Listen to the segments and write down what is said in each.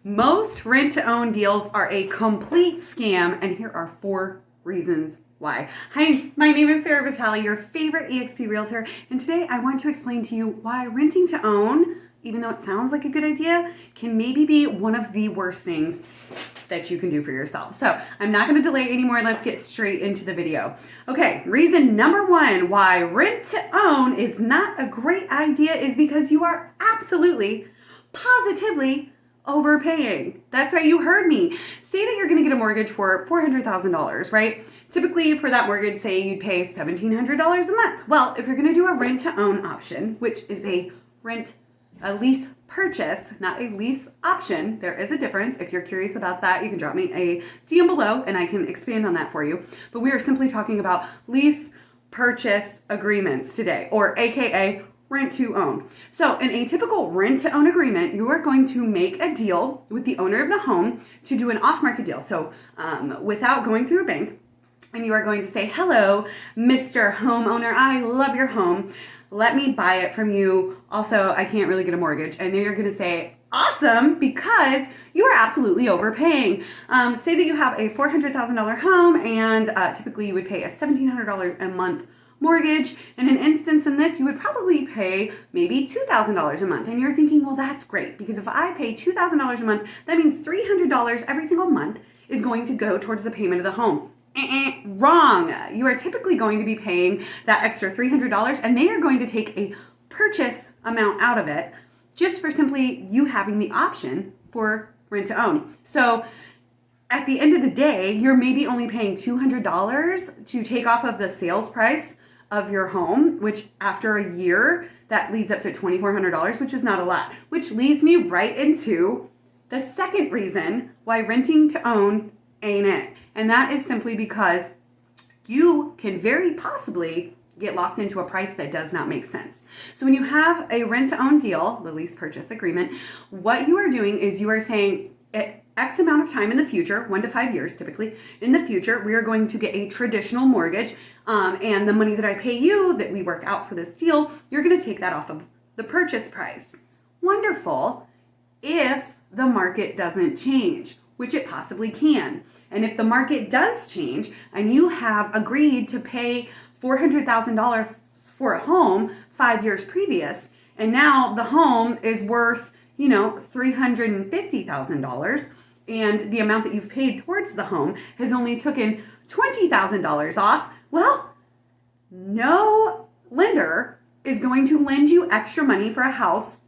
Most rent-to-own deals are a complete scam, and here are 4 reasons why. Hi, my name is Sara Bettale, your favorite eXp realtor, and today I want to explain to you why renting to own, even though it sounds like a good idea, can maybe be one of the worst things that you can do for yourself. So I'm not going to delay anymore. Let's get straight into the video. Okay, reason number 1 why rent to own is not a great idea is because you are absolutely, positively overpaying. That's right, you heard me. Say that you're going to get a mortgage for $400,000, right? Typically for that mortgage, say you'd pay $1,700 a month. Well, if you're going to do a rent to own option, which is a lease purchase, not a lease option. There is a difference. If you're curious about that, you can drop me a DM below and I can expand on that for you. But we are simply talking about lease purchase agreements today, or AKA rent to own. So in a typical rent to own agreement, you are going to make a deal with the owner of the home to do an off-market deal. So without going through a bank, and you are going to say, hello, Mr. Homeowner, I love your home. Let me buy it from you. Also, I can't really get a mortgage. And then you're going to say, awesome, because you are absolutely overpaying. Say that you have a $400,000 home and typically you would pay a $1,700 a month mortgage. In an instance in this, you would probably pay maybe $2,000 a month. And you're thinking, well, that's great, because if I pay $2,000 a month, that means $300 every single month is going to go towards the payment of the home. Wrong. You are typically going to be paying that extra $300 and they are going to take a purchase amount out of it just for simply you having the option for rent to own. So at the end of the day, you're maybe only paying $200 to take off of the sales price of your home, which after a year, that leads up to $2,400, which is not a lot, which leads me right into the second reason why renting to own ain't it. And that is simply because you can very possibly get locked into a price that does not make sense. So when you have a rent to own deal, the lease purchase agreement, what you are doing is you are saying at X amount of time in the future, 1 to 5 years typically, in the future, we are going to get a traditional mortgage, and the money that I pay you that we work out for this deal, you're going to take that off of the purchase price. Wonderful. If the market doesn't change, which it possibly can. And if the market does change and you have agreed to pay $400,000 for a home 5 years previous, and now the home is worth, $350,000, and the amount that you've paid towards the home has only taken $20,000 off, well, no lender is going to lend you extra money for a house,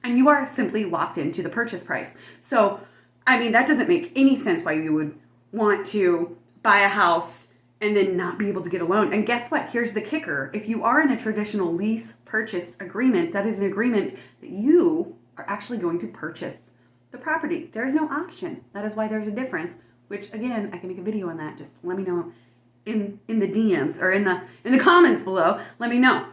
and you are simply locked into the purchase price. So that doesn't make any sense why you would want to buy a house and then not be able to get a loan. And guess what? Here's the kicker. If you are in a traditional lease purchase agreement, that is an agreement that you are actually going to purchase the property. There is no option. That is why there's a difference, which again, I can make a video on that. Just let me know in the DMs or in the comments below. Let me know.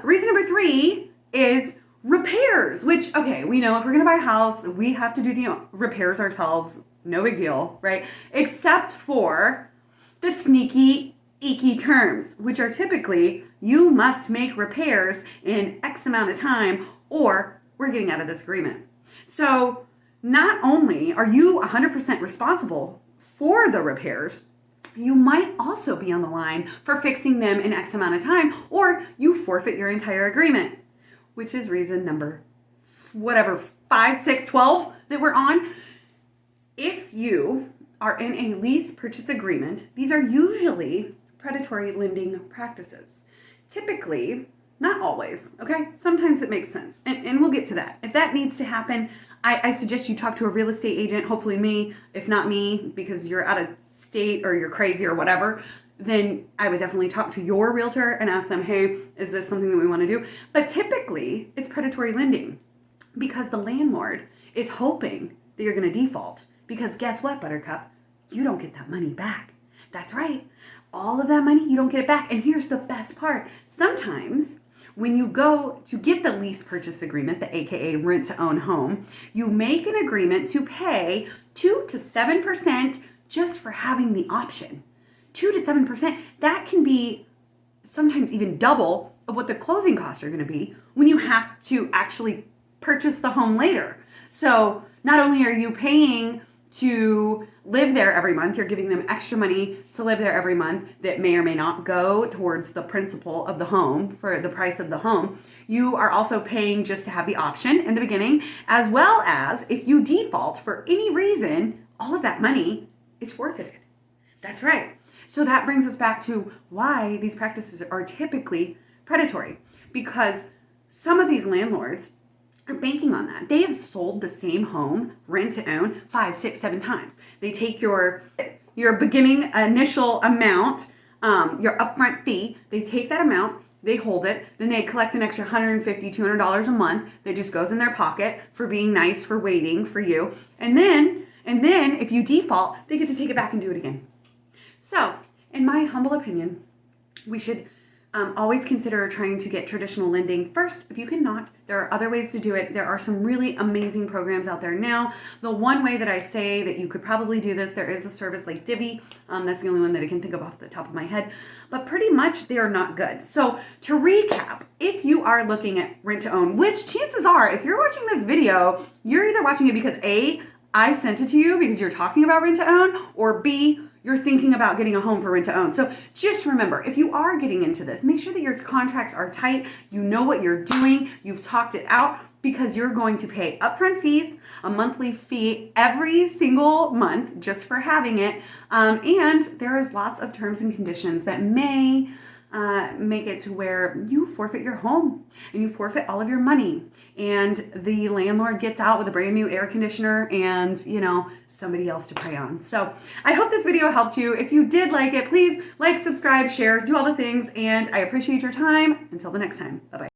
Reason number 3 is repairs, which, okay, we know if we're going to buy a house, we have to do the repairs ourselves. No big deal, right? Except for the sneaky, icky terms, which are typically you must make repairs in X amount of time or we're getting out of this agreement. So not only are you 100% responsible for the repairs, you might also be on the line for fixing them in X amount of time, or you forfeit your entire agreement, which is reason number 5, 6, 12 that we're on. If you are in a lease purchase agreement, these are usually predatory lending practices. Typically, not always, okay? Sometimes it makes sense, and we'll get to that. If that needs to happen, I suggest you talk to a real estate agent, hopefully me. If not me, because you're out of state or you're crazy or whatever, then I would definitely talk to your realtor and ask them, hey, is this something that we want to do? But typically, it's predatory lending because the landlord is hoping that you're going to default. Because guess what, Buttercup? You don't get that money back. That's right. All of that money, you don't get it back. And here's the best part. Sometimes when you go to get the lease purchase agreement, the AKA rent to own home, you make an agreement to pay 2 to 7% just for having the option. 2 to 7%, that can be sometimes even double of what the closing costs are going to be when you have to actually purchase the home later. So not only are you paying to live there every month, you're giving them extra money to live there every month that may or may not go towards the principal of the home for the price of the home. You are also paying just to have the option in the beginning, as well as if you default for any reason, all of that money is forfeited. That's right. So that brings us back to why these practices are typically predatory, because some of these landlords are banking on that. They have sold the same home, rent to own, 5, 6, 7 times. They take your beginning initial amount, your upfront fee, they take that amount, they hold it, then they collect an extra $150, $200 a month that just goes in their pocket for being nice, for waiting for you. And then if you default, they get to take it back and do it again. So, in my humble opinion, we should always consider trying to get traditional lending first. If you cannot, there are other ways to do it. There are some really amazing programs out there now. The one way that I say that you could probably do this, there is a service like Divvy. That's the only one that I can think of off the top of my head. But pretty much they are not good. So to recap, if you are looking at rent to own, which chances are, if you're watching this video, you're either watching it because A, I sent it to you because you're talking about rent to own, or B, you're thinking about getting a home for rent to own. So just remember, if you are getting into this, make sure that your contracts are tight, you know what you're doing, you've talked it out, because you're going to pay upfront fees, a monthly fee every single month just for having it. And there is lots of terms and conditions that may make it to where you forfeit your home and you forfeit all of your money, and the landlord gets out with a brand new air conditioner and, somebody else to prey on. So I hope this video helped you. If you did like it, please like, subscribe, share, do all the things, and I appreciate your time. Until the next time, bye-bye.